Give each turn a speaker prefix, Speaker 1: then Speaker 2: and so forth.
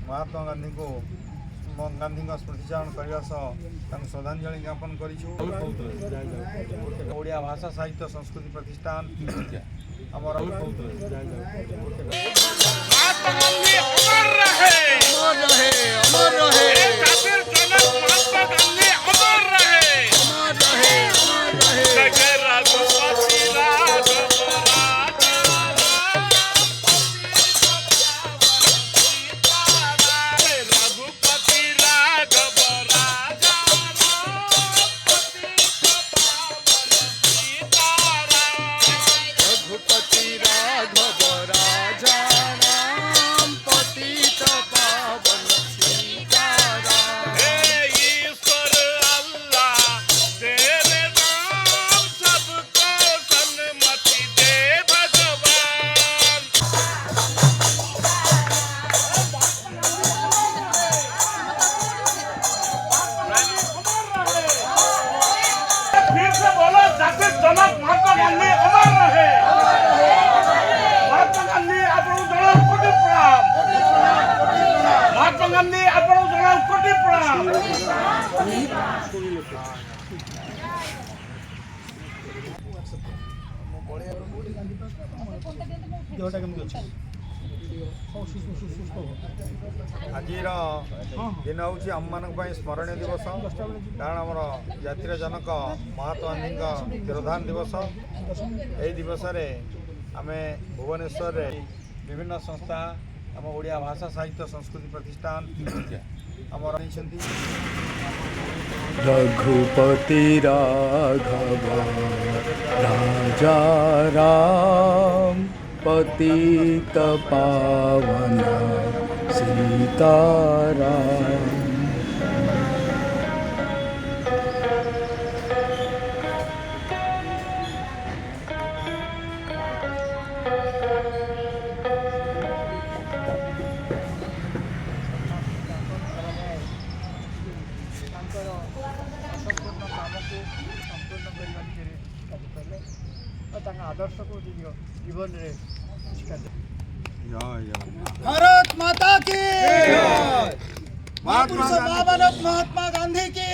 Speaker 1: महात्मा गांधी को गांधी स्मृतिचारण करने श्रद्धांजलि ज्ञापन करिया भाषा साहित्य संस्कृति प्रतिष्ठान अमर महात्मा गांधी अमर रहे। महात्मा गांधी आपको जनाब कोटि प्रणाम। महात्मा गांधी आपको जनाब कोटि प्रणाम। आज दिन हूँ आम मान स्मरणीय दिवस कारण आम जातिर जनक महात्मा गांधी तिरोधान दिवस। यही दिवस आम भुवनेश्वर विभिन्न संस्था आम ओडिया भाषा साहित्य संस्कृति प्रतिष्ठान आमर
Speaker 2: रघुपति राघव राजा राम पतित पावन सीताराम।
Speaker 3: आदर्श को जीवन रे
Speaker 4: भारत माता की महात्मा गांधी की